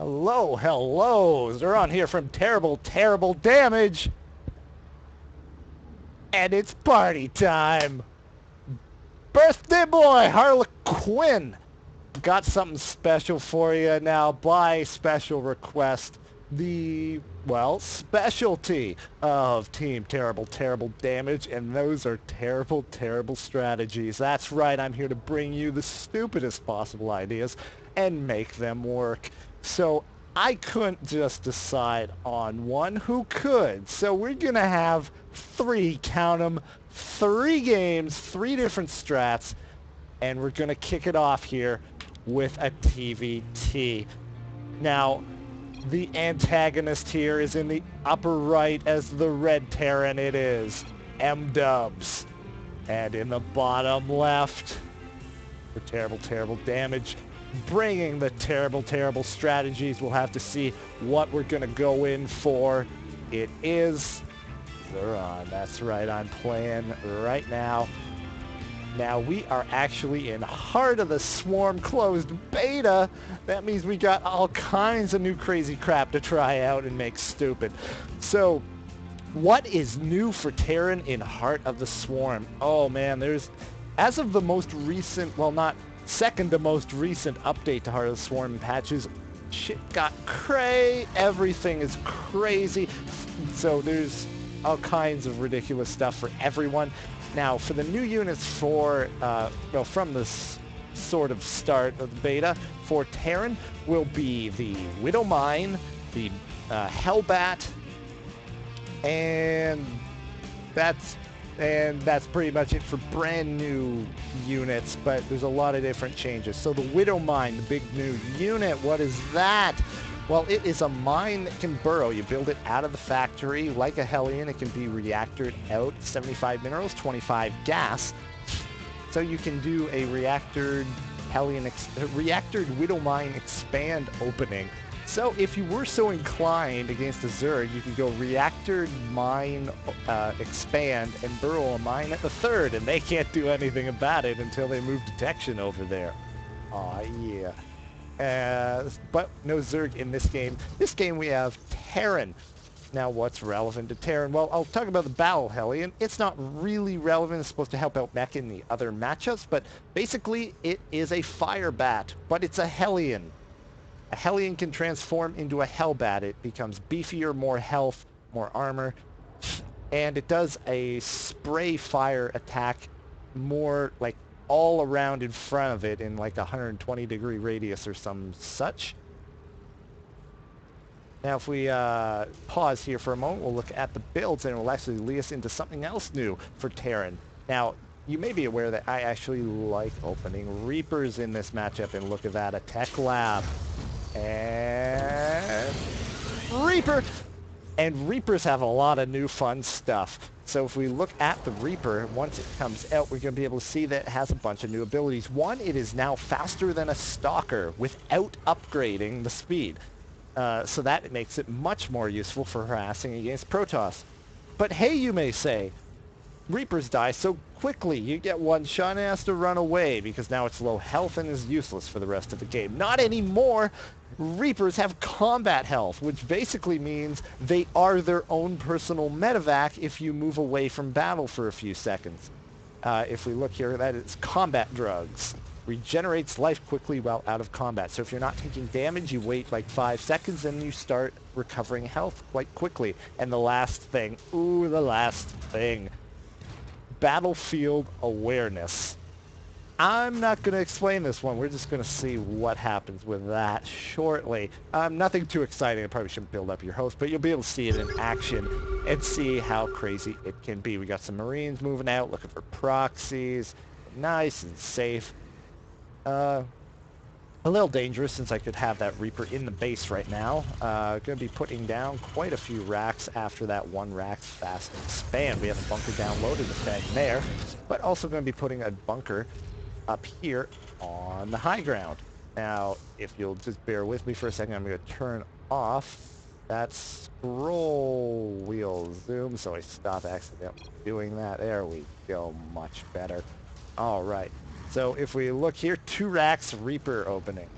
Hello, hello. Zeron here from Terrible, Terrible Damage. And it's party time. Birthday boy, Harlequin. Got something special for you now by special request. The, well, specialty of Team Terrible, Terrible Damage, and those are terrible, terrible strategies. That's right, I'm here to bring you the stupidest possible ideas and make them work. So I couldn't just decide on one. Who could? So we're gonna have three, count 'em, three games, three different strats, and we're gonna kick it off here with a TVT. Now, the antagonist here is in the upper right as the red Terran. It is M-Dubs. And in the bottom left, for Terrible, Terrible Damage, bringing the terrible, terrible strategies. We'll have to see what we're going to go in for. It is Zeron. That's right, I'm playing right now. Now, we are actually in Heart of the Swarm closed beta. That means we got all kinds of new crazy crap to try out and make stupid. So, what is new for Terran in Heart of the Swarm? Oh man, as of the most recent, well, not second to most recent update to Heart of the Swarm patches, shit got cray. Everything is crazy. So there's all kinds of ridiculous stuff for everyone. Now, for the new units from this sort of start of the beta, for Terran will be the Widow Mine, the Hellbat, and that's pretty much it for brand new units, but there's a lot of different changes. So the Widow Mine, the big new unit, what is that? Well, it is a mine that can burrow. You build it out of the factory like a Hellion. It can be reactored out, 75 minerals, 25 gas. So you can do a reactored Widow Mine expand opening. So if you were so inclined against a Zerg, you could go reactored mine expand and burrow a mine at the third, and they can't do anything about it until they move detection over there. Aw, yeah. But no Zerg in this game. This game we have Terran. Now what's relevant to Terran? Well, I'll talk about the Battle Hellion. It's not really relevant. It's supposed to help out mech in the other matchups, but basically it is a fire bat, but it's a Hellion. A Hellion can transform into a Hellbat. It becomes beefier, more health, more armor, and it does a spray fire attack more like all around in front of it in like a 120-degree radius or some such. Now if we pause here for a moment, we'll look at the builds and it will actually lead us into something else new for Terran. Now, you may be aware that I actually like opening Reapers in this matchup, and look at that, a Tech Lab. And Reaper! And Reapers have a lot of new fun stuff. So if we look at the Reaper, once it comes out, we're going to be able to see that it has a bunch of new abilities. One, it is now faster than a Stalker without upgrading the speed. So that makes it much more useful for harassing against Protoss. But hey, you may say, Reapers die so quickly. You get one shot and it has to run away because now it's low health and is useless for the rest of the game. Not anymore. Reapers have combat health, which basically means they are their own personal medevac if you move away from battle for a few seconds. If we look here, that is combat drugs. Regenerates life quickly while out of combat. So if you're not taking damage, you wait like 5 seconds and you start recovering health quite quickly. And the last thing, battlefield awareness. I'm not going to explain this one. We're just going to see what happens with that shortly. Nothing too exciting. I probably shouldn't build up your host, but you'll be able to see it in action and see how crazy it can be. We got some Marines moving out, looking for proxies. Nice and safe. A little dangerous since I could have that Reaper in the base right now. Going to be putting down quite a few racks after that one rack's fast expand. We have a bunker downloaded, a thing there, but also going to be putting a bunker up here on the high ground. Now, if you'll just bear with me for a second, I'm going to turn off that scroll wheel zoom so I stop accidentally doing that. There we go, much better. All right. So if we look here, 2 racks Reaper opening.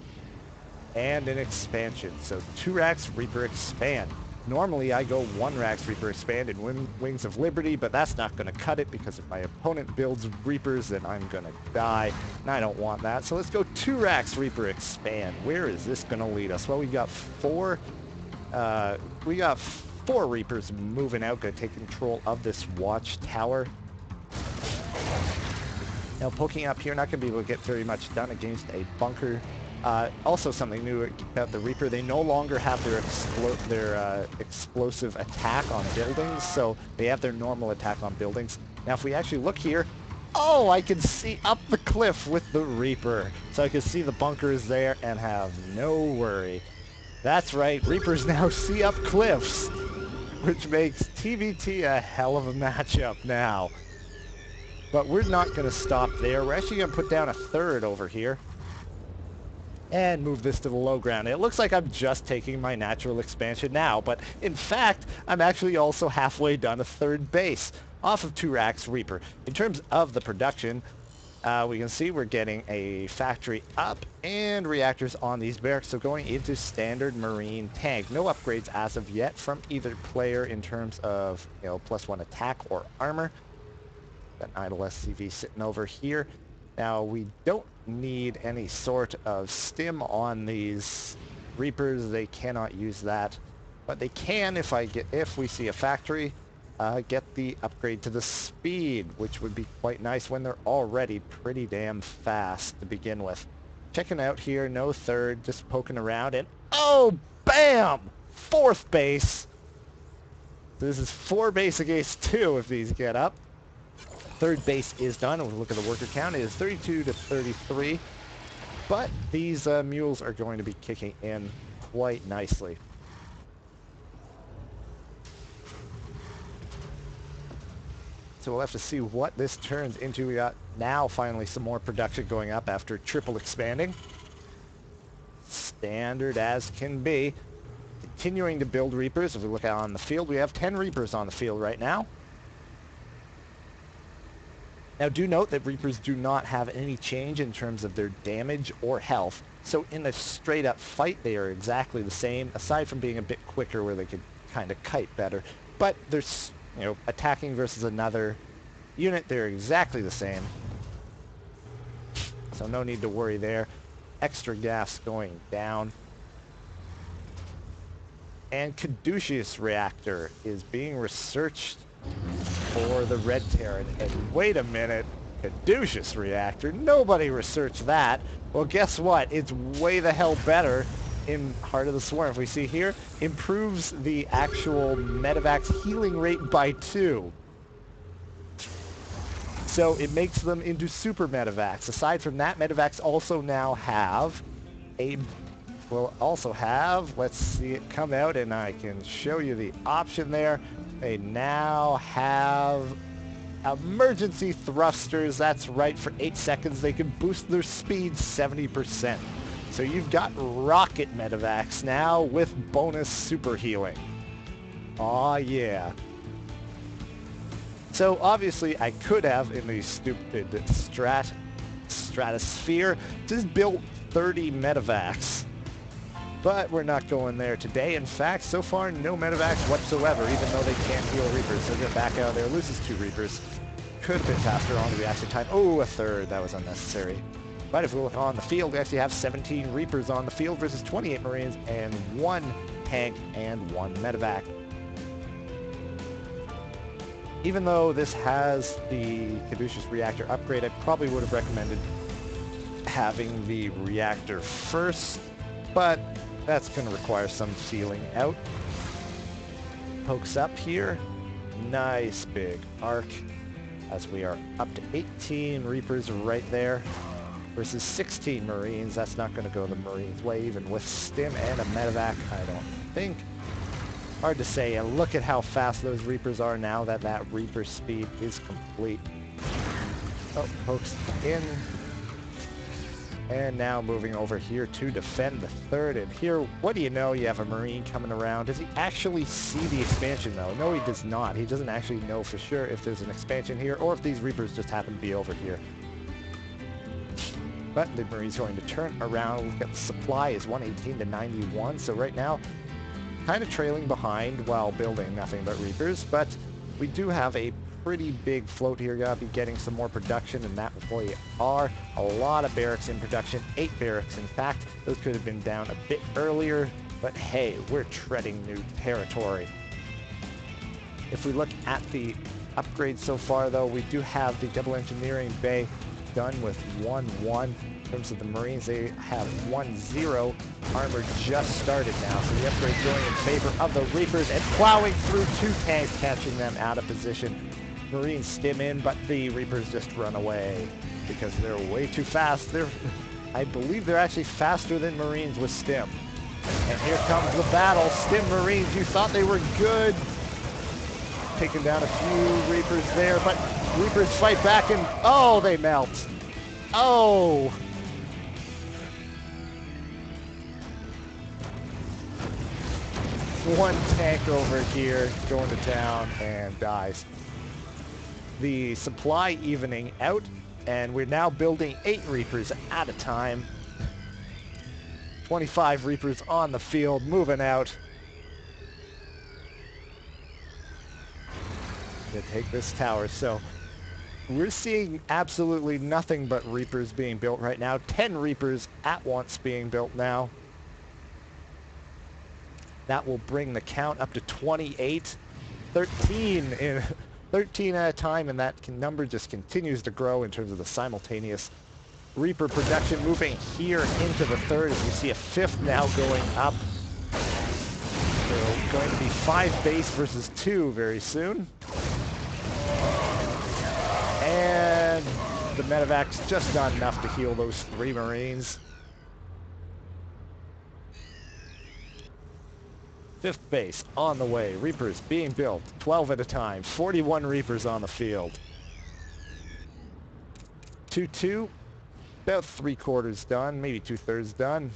and an expansion. So 2 racks Reaper expand. Normally I go 1 racks Reaper expand in Wings of Liberty, but that's not going to cut it because if my opponent builds Reapers, then I'm going to die, and I don't want that. So let's go 2 racks Reaper expand. Where is this going to lead us? Well, we got 4 Reapers moving out, going to take control of this watchtower. Now poking up here, not going to be able to get very much done against a bunker. Also something new about the Reaper, they no longer have their explosive attack on buildings, so they have their normal attack on buildings. Now if we actually look here, oh, I can see up the cliff with the Reaper. So I can see the bunkers there and have no worry. That's right, Reapers now see up cliffs, which makes TVT a hell of a matchup now. But we're not going to stop there. We're actually going to put down a 3rd over here and move this to the low ground. It looks like I'm just taking my natural expansion now, but in fact, I'm actually also halfway done a 3rd base off of 2 racks Reaper. In terms of the production, we can see we're getting a factory up and reactors on these barracks, so going into standard marine tank. No upgrades as of yet from either player in terms of, you know, +1 attack or armor. Got an idle SCV sitting over here. Now we don't need any sort of stim on these Reapers. They cannot use that, but they can if we see a factory, get the upgrade to the speed, which would be quite nice when they're already pretty damn fast to begin with. Checking out here, no 3rd, just poking around, and oh, bam! 4th base. This is 4 base against 2 if these get up. 3rd base is done, and we'll look at the worker count. It is 32 to 33, but these mules are going to be kicking in quite nicely. So we'll have to see what this turns into. We got now finally some more production going up after triple expanding. Standard as can be. Continuing to build Reapers. If we look out on the field, we have 10 Reapers on the field right now. Now do note that Reapers do not have any change in terms of their damage or health. So in a straight up fight they are exactly the same, aside from being a bit quicker where they could kind of kite better. But there's, you know, attacking versus another unit, they're exactly the same. So no need to worry there. Extra gas going down. And Caduceus reactor is being researched for the Red Terran. And wait a minute, Caduceus reactor? Nobody researched that. Well, guess what? It's way the hell better in Heart of the Swarm. If we see here, improves the actual medevac's healing rate by 2. So it makes them into super medevacs. Aside from that, medevacs also now have let's see it come out, and I can show you the option there. They now have emergency thrusters. That's right, for 8 seconds they can boost their speed 70%. So you've got rocket medevacs now with bonus super healing. Aw, yeah. So obviously I could have, in the stupid stratosphere, just built 30 medevacs. But we're not going there today. In fact, so far, no medevacs whatsoever, even though they can't heal Reapers. So get back out there, loses 2 Reapers. Could have been faster on the reaction time. Oh, a 3rd. That was unnecessary. But if we look on the field, we actually have 17 Reapers on the field versus 28 Marines and 1 tank and 1 medevac. Even though this has the Caduceus reactor upgrade, I probably would have recommended having the reactor first, but that's going to require some feeling out. Pokes up here. Nice big arc, as we are up to 18 Reapers right there versus 16 Marines. That's not going to go the Marines' way, even with stim and a medevac, I don't think. Hard to say, and look at how fast those Reapers are now that that Reaper speed is complete. Oh, pokes in. And now moving over here to defend the 3rd. And here, what do you know? You have a Marine coming around. Does he actually see the expansion, though? No, he does not. He doesn't actually know for sure if there's an expansion here or if these Reapers just happen to be over here. But the Marine's going to turn around. Look at the supply is 118 to 91. So right now, kind of trailing behind while building nothing but Reapers. But we do have a pretty big float here. Gotta be getting some more production, and that we are. A lot of barracks in production. 8 barracks, in fact. Those could have been down a bit earlier. But hey, we're treading new territory. If we look at the upgrades so far, though, we do have the double engineering bay done with 1-1. In terms of the Marines, they have 1-0. Armor just started now, so the upgrade going in favor of the Reapers and plowing through 2 tanks, catching them out of position. Marines stim in, but the Reapers just run away because they're way too fast. I believe they're actually faster than Marines with stim. And here comes the battle. Stim Marines, you thought they were good. Taking down a few Reapers there, but Reapers fight back and, oh, they melt. Oh! One tank over here going to town and dies. The supply evening out, and we're now building 8 Reapers at a time. 25 Reapers on the field, moving out. To take this tower. So we're seeing absolutely nothing but Reapers being built right now. 10 Reapers at once being built now. That will bring the count up to 28. 13 at a time, and that number just continues to grow in terms of the simultaneous Reaper production, moving here into the 3rd as we see a 5th now going up. So going to be 5 base versus 2 very soon. And the medevac's just not enough to heal those 3 Marines. 5th base on the way. Reapers being built, 12 at a time. 41 Reapers on the field. 2-2, about 3/4 done, maybe 2/3 done.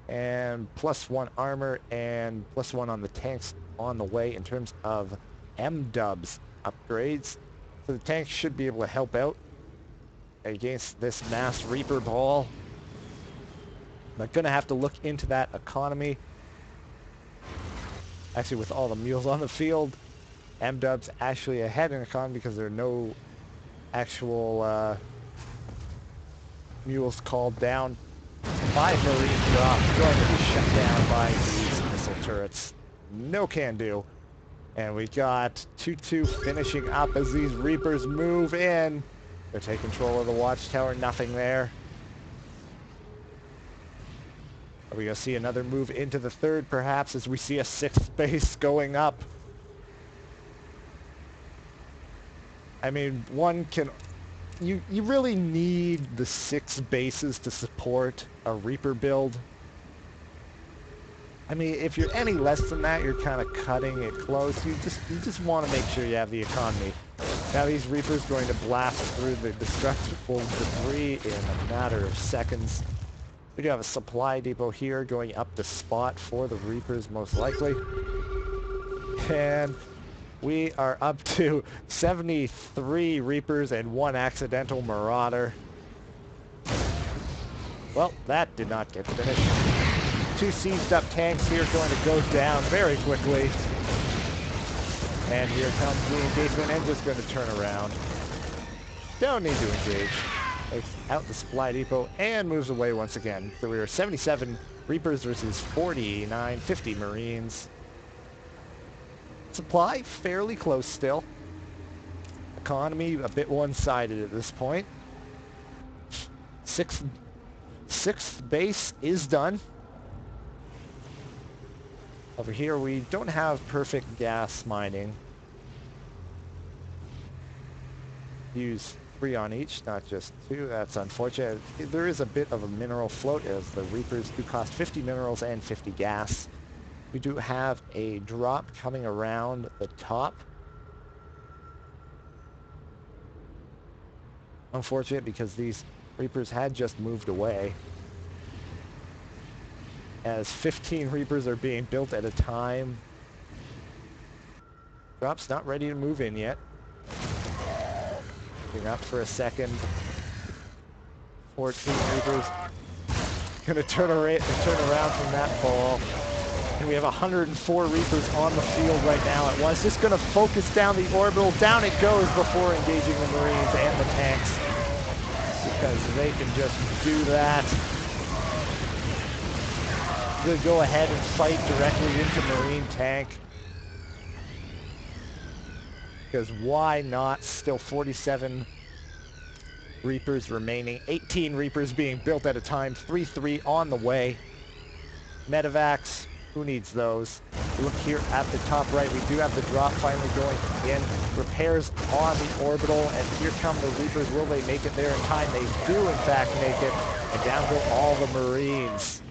And +1 armor and +1 on the tanks on the way in terms of M-dubs upgrades. So the tanks should be able to help out against this mass Reaper ball. I'm gonna have to look into that economy. Actually, with all the mules on the field, M-dubs actually ahead in economy because there are no actual mules called down. 5 Marine drops going to be shut down by these missile turrets. No can do. And we got 2-2 finishing up as these Reapers move in. They take control of the watchtower, nothing there. Are we going to see another move into the 3rd perhaps as we see a 6th base going up? I mean, one can... You really need the 6 bases to support a Reaper build. I mean, if you're any less than that, you're kind of cutting it close. You just want to make sure you have the economy. Now these Reapers going to blast through the destructible debris in a matter of seconds. We do have a supply depot here going up the spot for the Reapers, most likely. And we are up to 73 Reapers and 1 accidental Marauder. Well, that did not get finished. 2 sieged up tanks here going to go down very quickly. And here comes the engagement, and just going to turn around. Don't need to engage. Takes out the supply depot and moves away once again. So we are 77 Reapers versus 50 Marines. Supply fairly close still. Economy a bit one-sided at this point. 6th base is done. Over here we don't have perfect gas mining. Use 3 on each, not just 2. That's unfortunate. There is a bit of a mineral float as the Reapers do cost 50 minerals and 50 gas. We do have a drop coming around the top. Unfortunate because these Reapers had just moved away. As 15 Reapers are being built at a time. Drop's not ready to move in yet. Looking up for a second. 14 Reapers. Gonna turn around from that ball. And we have 104 Reapers on the field right now at once. Just gonna focus down the orbital. Down it goes before engaging the Marines and the tanks. Because they can just do that. Gonna go ahead and fight directly into Marine tank. Because why not? Still 47 Reapers remaining. 18 Reapers being built at a time. 3-3 on the way. Medevacs. Who needs those? Look here at the top right. We do have the drop finally going in. Repairs on the orbital. And here come the Reapers. Will they make it there in time? They do, in fact, make it. And down go all the Marines.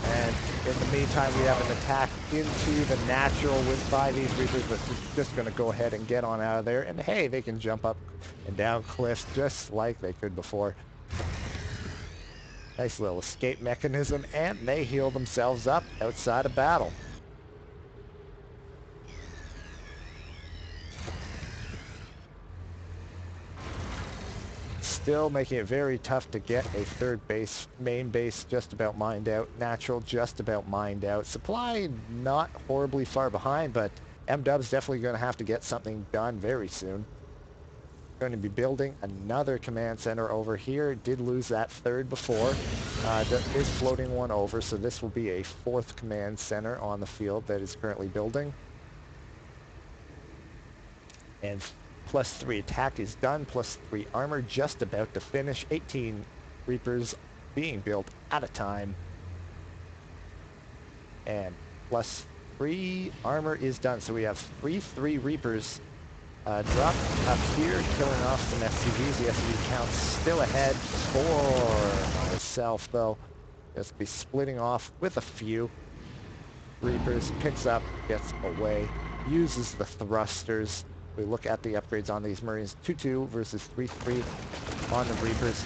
And in the meantime, we have an attack into the natural by these Reapers, but just going to go ahead and get on out of there. And hey, they can jump up and down cliffs just like they could before. Nice little escape mechanism, and they heal themselves up outside of battle. Still making it very tough to get a third base. Main base just about mined out. Natural just about mined out. Supply not horribly far behind, but M-Dub's definitely going to have to get something done very soon. Going to be building another command center over here. Did lose that third before. Is floating one over, so this will be a fourth command center on the field that is currently building. And +3 attack is done, +3 armor just about to finish. 18 Reapers being built at a time. And +3 armor is done, so we have 3 Reapers dropped up here, killing off some SCVs. The SCV count's still ahead for myself, though. Just be splitting off with a few. Reapers picks up, gets away, uses the thrusters. We look at the upgrades on these Marines. 2-2 versus 3-3 on the Reapers.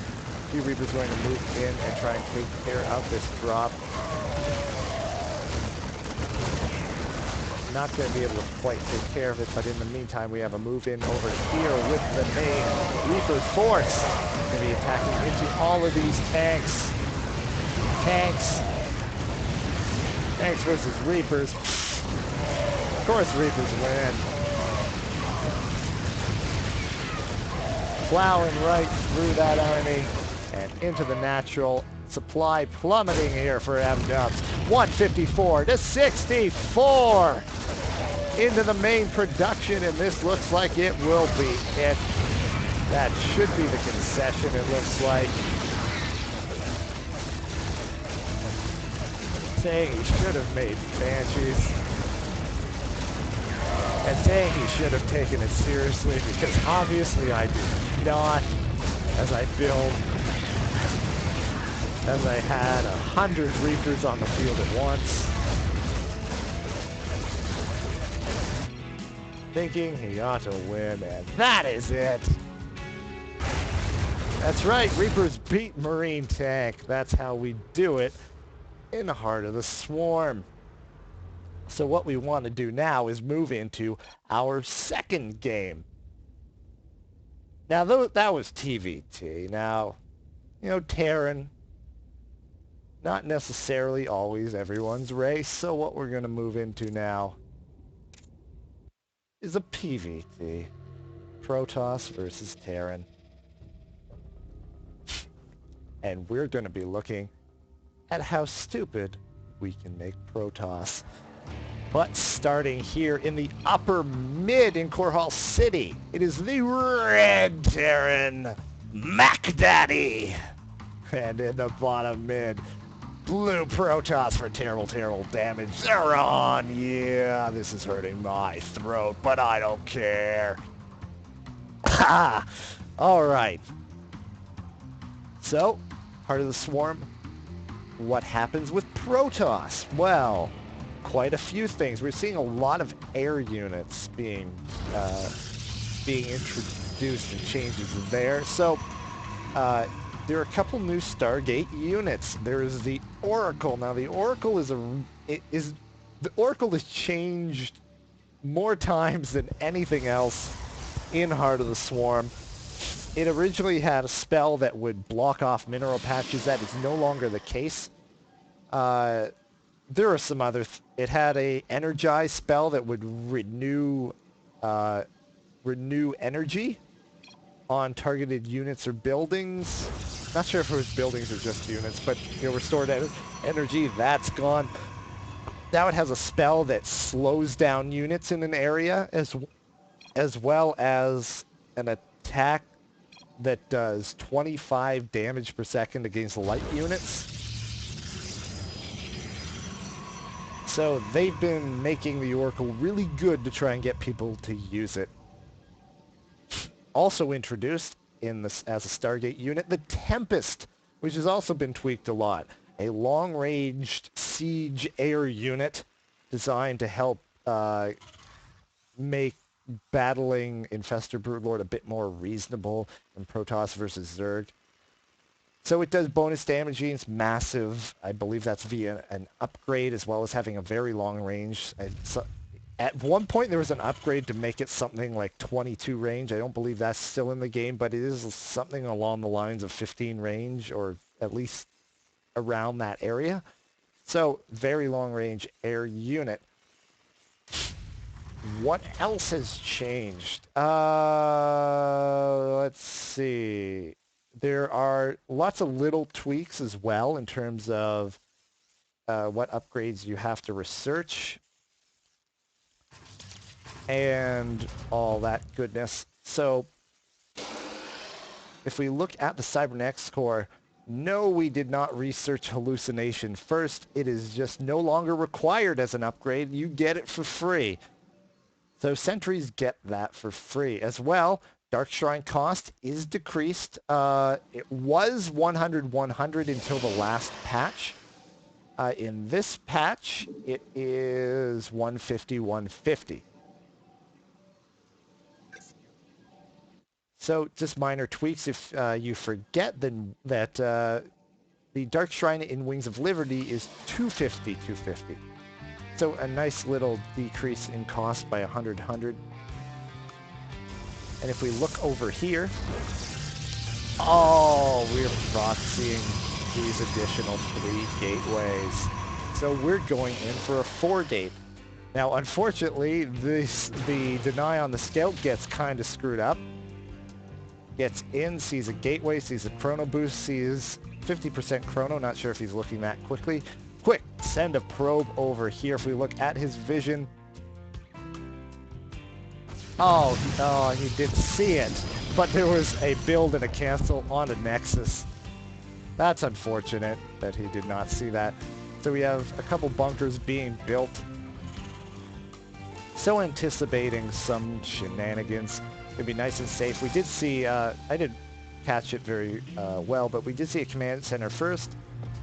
2 Reapers going to move in and try and take care of this drop. Not going to be able to quite take care of it, but in the meantime, we have a move in over here with the main Reaper force. Going to be attacking into all of these tanks. Tanks versus Reapers. Of course, Reapers win. Plowing right through that army and into the natural. Supply plummeting here for M-Dubs. 154 to 64 into the main production, and this looks like it will be it. That should be the concession, it looks like. Saying he should have made Banshees. And saying he should have taken it seriously, because obviously I do not, as I build. As I had 100 Reapers on the field at once. Thinking he ought to win, and that is it. That's right, Reapers beat Marine Tank. That's how we do it in the heart of the swarm. So what we want to do now is move into our second game. Now, that was TVT. Now, you know, Terran, not necessarily always everyone's race, so what we're going to move into now is a PVT. Protoss versus Terran. And we're going to be looking at how stupid we can make Protoss. But starting here in the upper mid in Core Hall City, it is the Red Terran Mac Daddy. And in the bottom mid, Blue Protoss for terrible, terrible damage. They're on. Yeah, this is hurting my throat, but I don't care. Ha! All right. So, heart of the swarm. What happens with Protoss? Well, quite a few things. We're seeing a lot of air units being introduced and changes there. So, there are a couple new Stargate units. There is the Oracle. Now the Oracle is changed more times than anything else in Heart of the Swarm. It originally had a spell that would block off mineral patches. That is no longer the case. There are some other... It had a energize spell that would renew energy on targeted units or buildings. Not sure if it was buildings or just units, but restored energy. That's gone. Now it has a spell that slows down units in an area, as well as an attack that does 25 damage per second against light units. So they've been making the Oracle really good to try and get people to use it. Also introduced in this as a Stargate unit, the Tempest, which has also been tweaked a lot. A long-ranged siege air unit designed to help make battling Infestor Broodlord a bit more reasonable in Protoss versus Zerg. So it does bonus damage against massive. I believe that's via an upgrade, as well as having a very long range. So at one point there was an upgrade to make it something like 22 range. I don't believe that's still in the game, but it is something along the lines of 15 range, or at least around that area. So very long range air unit. What else has changed? Let's see. There are lots of little tweaks as well in terms of what upgrades you have to research and all that goodness. So if we look at the Cybernetics core, no, we did not research hallucination first. It is just no longer required as an upgrade. You get it for free. So sentries get that for free as well. Dark Shrine cost is decreased. It was 100 until the last patch. In this patch, it is 150. So just minor tweaks. If you forget then that the Dark Shrine in Wings of Liberty is 250. So a nice little decrease in cost by 100. And if we look over here, oh, we're proxying these additional 3 gateways. So we're going in for a 4-gate. Now, unfortunately, the deny on the scout gets kind of screwed up. Gets in, sees a gateway, sees a chrono boost, sees 50% chrono. Not sure if he's looking that quickly. Quick, send a probe over here. If we look at his vision, oh, he did see it, but there was a build and a cancel on a Nexus. That's unfortunate that he did not see that. So we have a couple bunkers being built. So anticipating some shenanigans. It'd be nice and safe. We did see, I didn't catch it very well, but we did see a command center first,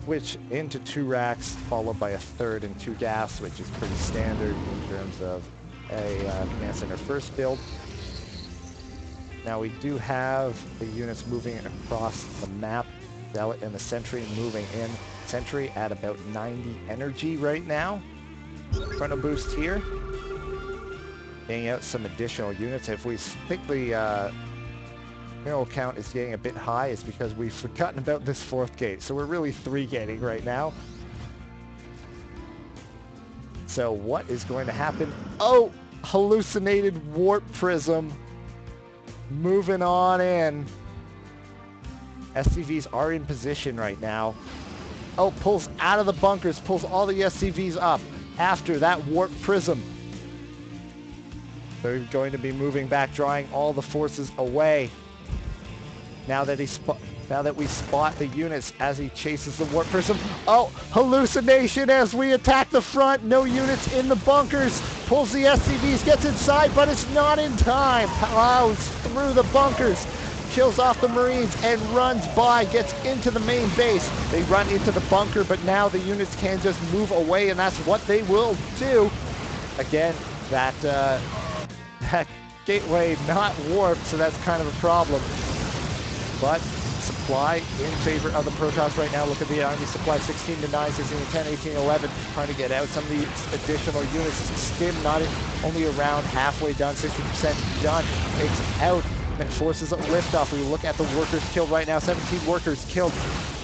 which into 2 racks, followed by a 3rd and 2 gas, which is pretty standard in terms of a command center first build. Now we do have the units moving across the map. Zealot and the Sentry moving in. Sentry at about 90 energy right now. Chrono boost here. Getting out some additional units. If we think the mineral count is getting a bit high, it's because we've forgotten about this 4th gate. So we're really 3-gating right now. So what is going to happen? Oh, hallucinated warp prism. Moving on in. SCVs are in position right now. Oh, pulls out of the bunkers, pulls all the SCVs up after that warp prism. They're going to be moving back, drawing all the forces away. Now that we spot the units as he chases the warp prism. Oh, hallucination as we attack the front. No units in the bunkers. Pulls the SCVs, gets inside, but it's not in time. Plows through the bunkers. Kills off the Marines and runs by, gets into the main base. They run into the bunker, but now the units can just move away, and that's what they will do. Again, that gateway not warped, so that's kind of a problem. But supply in favor of the Protoss right now. Look at the Army supply, 16 to 9, 16 to 10, 18 to 11. Trying to get out some of the additional units. Stim not in, only around halfway done, 60% done. Takes out equipment forces a liftoff. We look at the workers killed right now. 17 workers killed,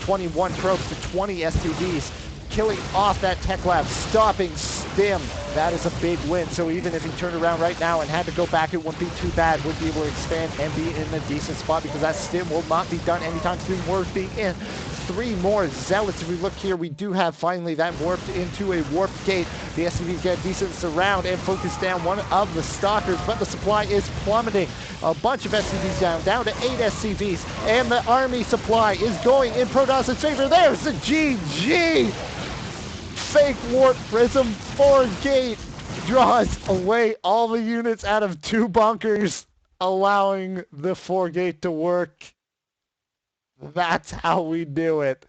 21 probes to 20 SCVs. Killing off that tech lab, stopping Stim. That is a big win. So even if he turned around right now and had to go back, it wouldn't be too bad. Would be able to expand and be in a decent spot because that Stim will not be done anytime soon. Warp being in. 3 more Zealots. If we look here, we do have finally that warped into a warped gate. The SCVs get a decent surround and focus down one of the Stalkers, but the supply is plummeting. A bunch of SCVs down to 8 SCVs, and the army supply is going in Protoss's favor. There's the GG! Fake warp prism 4 gate draws away all the units out of 2 bunkers, allowing the 4 gate to work. That's how we do it.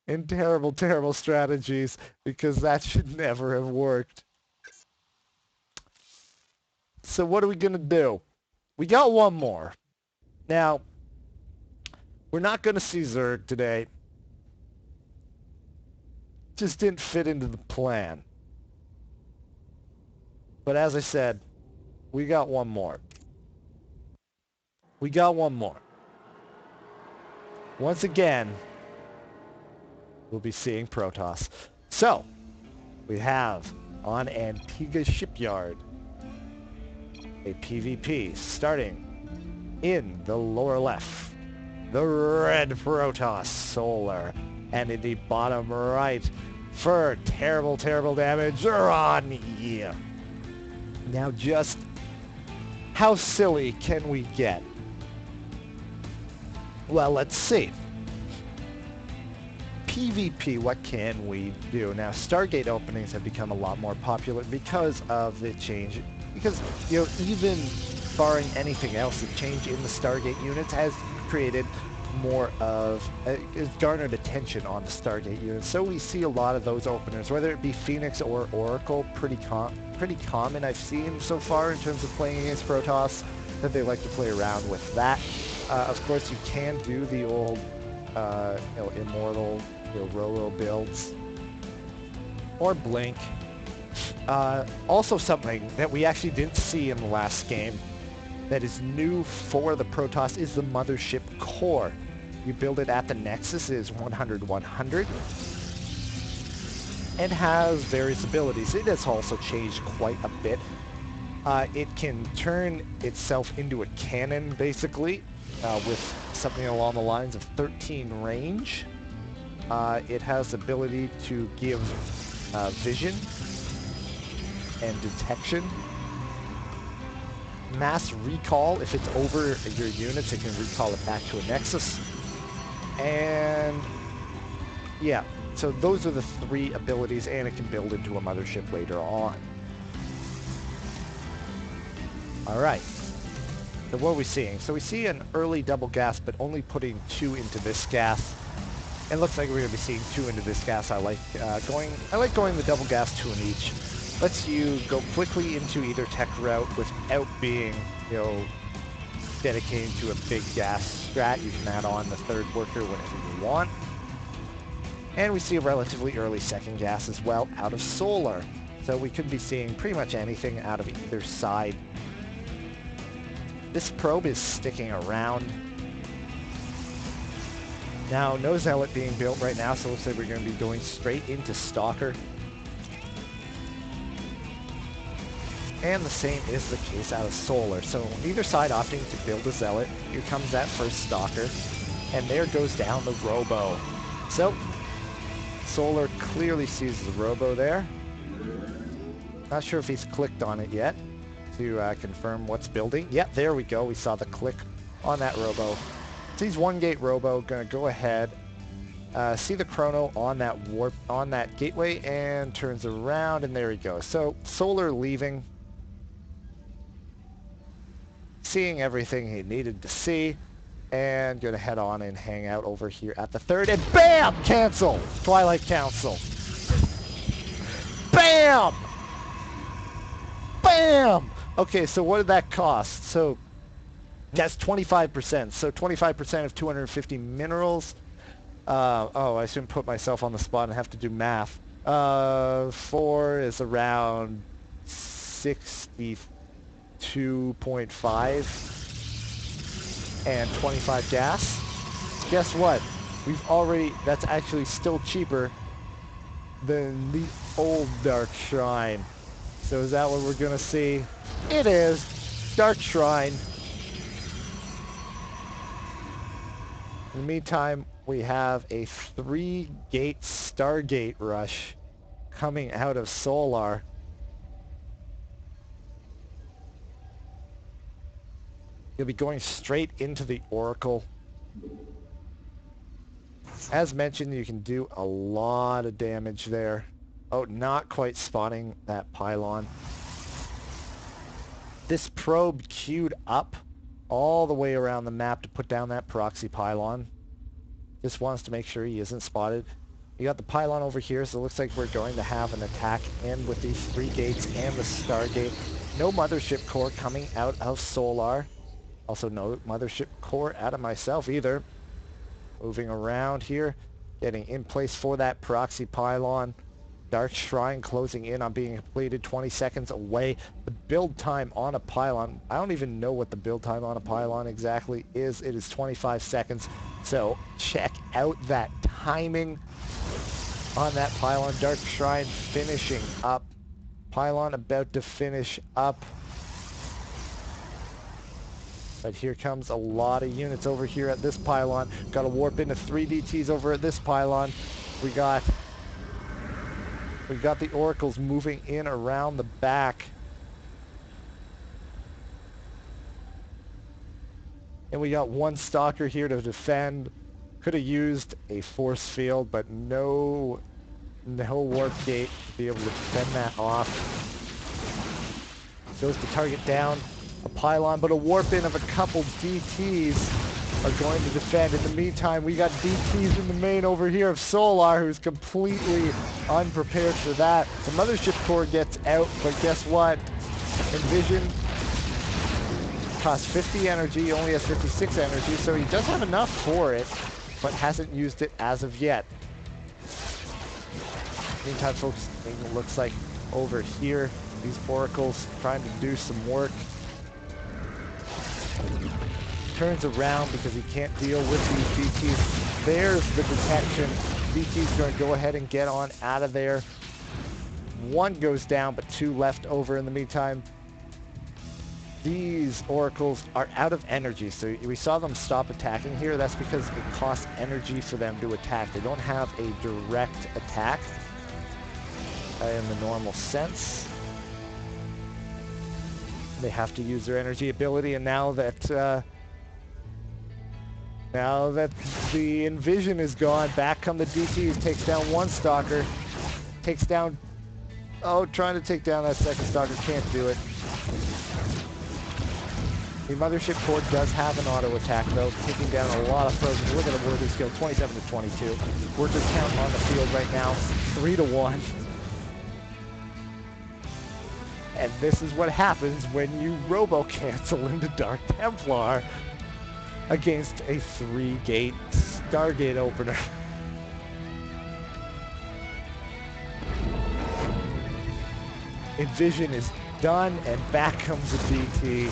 In terrible, terrible strategies, because that should never have worked. So what are we gonna do? We got one more. Now, we're not gonna see Zerg today. Just didn't fit into the plan. But as I said, we got one more. We got one more. Once again, we'll be seeing Protoss. So, we have on Antigua Shipyard a PvP starting in the lower left. The red Protoss Solar. And in the bottom right for terrible, terrible damage, Ronnie. Now just how silly can we get? Well, let's see. PvP, what can we do? Now, Stargate openings have become a lot more popular because of the change. Because, you know, even barring anything else, the change in the Stargate units has created more of, it's garnered attention on the Stargate units. So we see a lot of those openers, whether it be Phoenix or Oracle, pretty common I've seen so far in terms of playing against Protoss, that they like to play around with that. Of course, you can do the old, Immortal, Rolo builds, or Blink. Also something that we actually didn't see in the last game that is new for the Protoss is the Mothership Core. You build it at the Nexus, it is 100-100, and has various abilities. It has also changed quite a bit. It can turn itself into a cannon, basically, with something along the lines of 13 range. It has the ability to give vision and detection. Mass recall, if it's over your units, it can recall it back to a Nexus. And yeah, so those are the 3 abilities, and it can build into a mothership later on. Alright, so what are we seeing? So we see an early double gas, but only putting 2 into this gas. And looks like we're going to be seeing 2 into this gas. I like going the double gas 2 in each. Lets you go quickly into either tech route without being, dedicating to a big gas strat. You can add on the 3rd worker whenever you want. And we see a relatively early 2nd gas as well out of Solar. So we could be seeing pretty much anything out of either side. This probe is sticking around. Now, no Zealot being built right now, so it looks like we're going to be going straight into Stalker. And the same is the case out of Solar. So either side opting to build a Zealot. Here comes that first Stalker. And there goes down the Robo. So, Solar clearly sees the Robo there. Not sure if he's clicked on it yet to confirm what's building. Yep, there we go. We saw the click on that Robo. Sees 1 gate Robo. Gonna go ahead. See the chrono on that warp, on that gateway, and turns around, and there he goes. So, Solar leaving. Seeing everything he needed to see, and gonna head on and hang out over here at the 3rd, and BAM! Cancel! Twilight Council. BAM! BAM! Okay, so what did that cost? So that's 25%. So 25% of 250 minerals. Oh, I shouldn't put myself on the spot and have to do math. 4 is around 62.5. and 25 gas. Guess what? That's actually still cheaper than the old Dark Shrine. So is that what we're gonna see? It is. Dark Shrine. In the meantime, we have a 3-gate Stargate rush coming out of Solar. You'll be going straight into the Oracle. As mentioned, you can do a lot of damage there. Oh, not quite spotting that pylon. This probe queued up all the way around the map to put down that proxy pylon. Just wants to make sure he isn't spotted. You got the pylon over here, so it looks like we're going to have an attack in with these 3 gates and the Stargate. No mothership core coming out of Solar. Also no mothership core out of myself either. Moving around here, getting in place for that proxy pylon. Dark Shrine closing in on being completed, 20 seconds away. The build time on a pylon, I don't even know what the build time on a pylon exactly is. It is 25 seconds. So check out that timing on that pylon. Dark Shrine finishing up. Pylon about to finish up. But here comes a lot of units over here at this pylon. Got to warp into 3 DTs over at this pylon. We got the Oracles moving in around the back. And we got 1 Stalker here to defend. Could have used a force field, but no warp gate to be able to defend that off. Goes to target down a pylon, but a warp in of a couple DTs are going to defend. In the meantime, we got DTs in the main over here of Solar, who's completely unprepared for that. The mothership core gets out, but guess what? Envision costs 50 energy, he only has 56 energy, so he does have enough for it, but hasn't used it as of yet. Meantime, folks, it looks like over here, these Oracles trying to do some work. Turns around because he can't deal with these DTs. There's the detection. DT's going to go ahead and get on out of there. 1 goes down, but 2 left over in the meantime. These Oracles are out of energy, so we saw them stop attacking here. That's because it costs energy for them to attack. They don't have a direct attack in the normal sense. They have to use their energy ability, and now that the Envision is gone, back come the DTs, takes down 1 Stalker, takes down, trying to take down that 2nd Stalker, can't do it. The mothership core does have an auto attack though, taking down a lot of probes. Look at the worker skill, 27 to 22. Worker count on the field right now, 3 to 1. And this is what happens when you robo-cancel into Dark Templar against a 3-gate Stargate opener. Envision is done, and back comes a DT.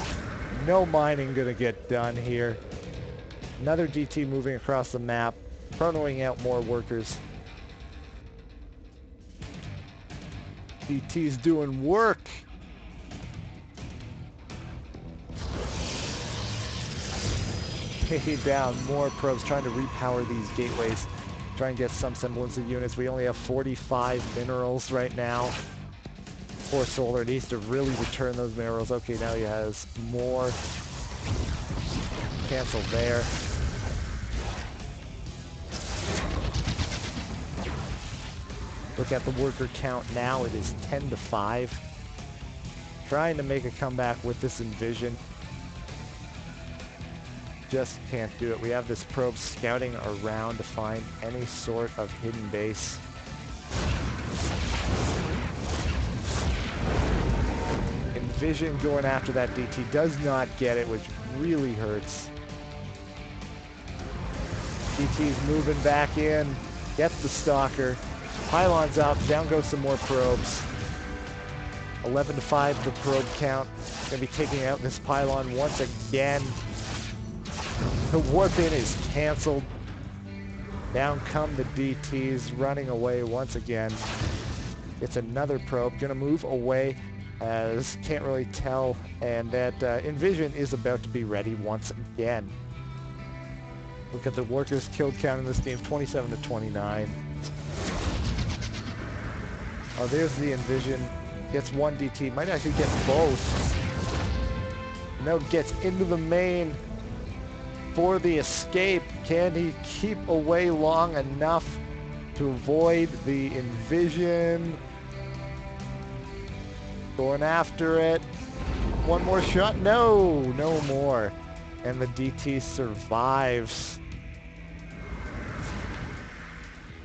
No mining gonna get done here. Another DT moving across the map, chronoing out more workers. DT's doing work. Taking down more probes, trying to repower these gateways, try and get some semblance of units. We only have 45 minerals right now. Poor Solar needs to really return those minerals. Okay, now he has more. Cancel there. Look at the worker count now. It is 10 to 5. Trying to make a comeback with this Envision. Just can't do it. We have this probe scouting around to find any sort of hidden base. Envision going after that DT, does not get it, which really hurts. DT's moving back in, gets the Stalker. Pylon's up, down goes some more probes. 11 to 5 the probe count. Gonna be taking out this pylon once again. The warp in is canceled. Down come the DTs, running away once again. It's another probe, gonna move away as can't really tell, and that Envision is about to be ready once again. Look at the workers killed count in this game, 27 to 29. Oh, there's the Envision. Gets one DT, might actually get both. Now gets into the main for the escape. Can he keep away long enough to avoid the Envision? Going after it. One more shot. No, no more. And the DT survives.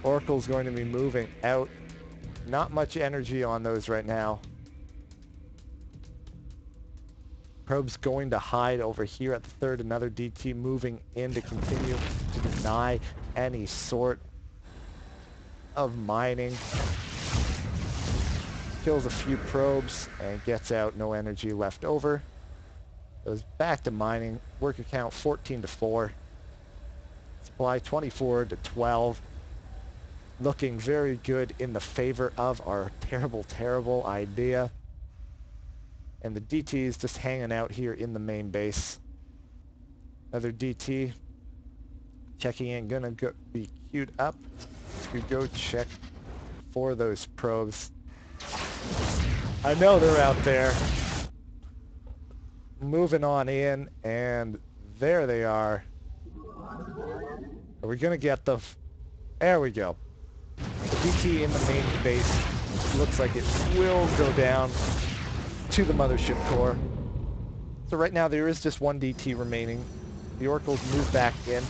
Oracle's going to be moving out. Not much energy on those right now. Probe's going to hide over here at the third. Another DT moving in to continue to deny any sort of mining. Kills a few probes and gets out. No energy left over. Goes back to mining. Worker count 14 to 4. Supply 24 to 12. Looking very good in the favor of our terrible idea. And the DT is just hanging out here in the main base. Another DT checking in, gonna be queued up to go check for those probes. I know they're out there. Moving on in, and there they are. Are we gonna get the... There we go. The DT in the main base looks like it will go down to the mothership core. So right now there is just one DT remaining. The Oracles move back in.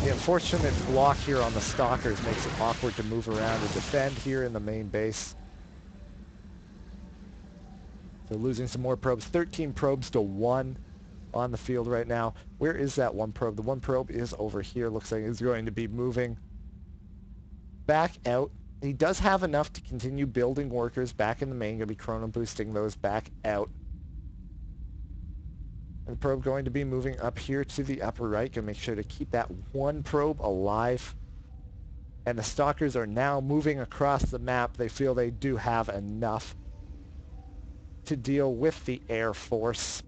The unfortunate block here on the Stalkers makes it awkward to move around and defend here in the main base. They're losing some more probes. 13 probes to 1 on the field right now. Where is that one probe? The one probe is over here. Looks like it's going to be moving back out. He does have enough to continue building workers back in the main. Going to be chrono boosting those back out. And the probe going to be moving up here to the upper right. Going to make sure to keep that one probe alive. And the Stalkers are now moving across the map. They feel they do have enough to deal with the Air Force.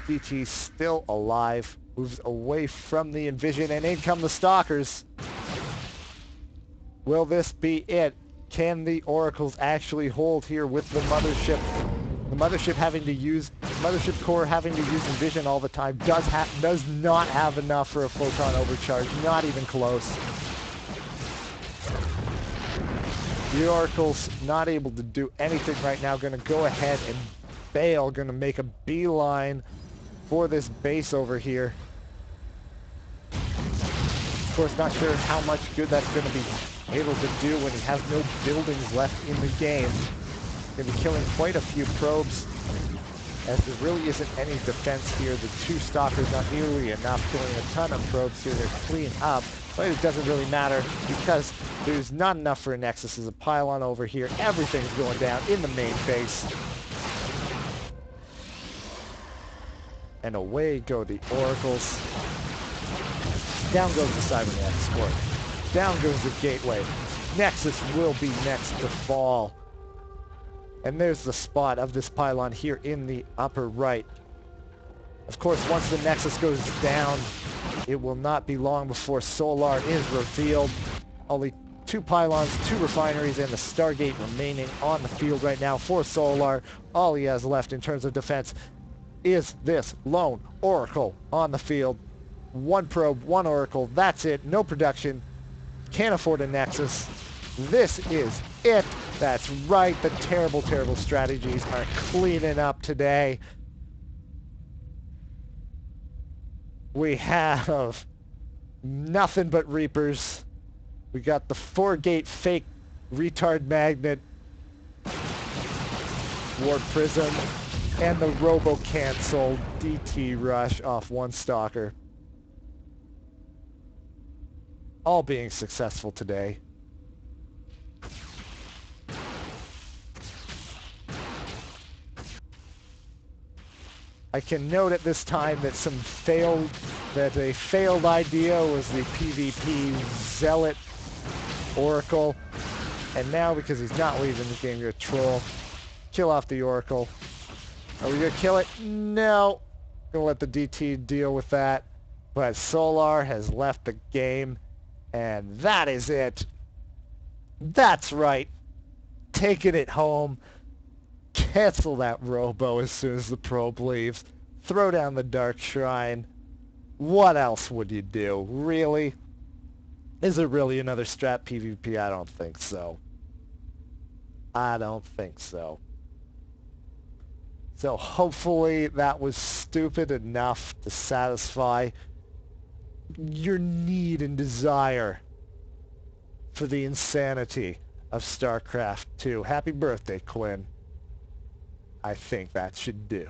DT still alive. Moves away from the Envision, and in come the Stalkers. Will this be it? Can the Oracles actually hold here with the mothership? The mothership having to use, mothership core having to use Envision all the time does not have enough for a photon overcharge. Not even close. The Oracle's not able to do anything right now. Going to go ahead and bail. Going to make a beeline for this base over here. Of course, not sure how much good that's going to be able to do when he has no buildings left in the game. Going to be killing quite a few probes, as there really isn't any defense here. The two Stalkers not nearly enough, killing a ton of probes here. They're clean up, but it doesn't really matter because there's not enough for a Nexus. There's a pylon over here. Everything's going down in the main base. And away go the Oracles. Down goes the Cybernetics Core. Down goes the Gateway. Nexus will be next to fall. And there's the spot of this pylon here in the upper right. Of course, once the Nexus goes down, it will not be long before Solar is revealed. Only 2 pylons, 2 refineries, and the Stargate remaining on the field right now for Solar. All he has left in terms of defense is this lone Oracle on the field. 1 probe, 1 Oracle, that's it. No production. Can't afford a Nexus. This is it. That's right. The terrible strategies are cleaning up today. We have nothing but Reapers. We got the 4-gate fake retard magnet Warp Prism and the robo-cancel DT rush off 1 Stalker. All being successful today. I can note at this time that a failed idea was the PvP Zealot Oracle. And now, because he's not leaving the game, you're a troll. Kill off the Oracle. Are we gonna kill it? No. Gonna let the DT deal with that. But Solar has left the game. And that is it. That's right. Taking it home. Cancel that Robo as soon as the probe leaves. Throw down the Dark Shrine. What else would you do? Really? Is it really another strat PvP? I don't think so. I don't think so. So hopefully that was stupid enough to satisfy your need and desire for the insanity of StarCraft 2. Happy birthday, Quinn. I think that should do.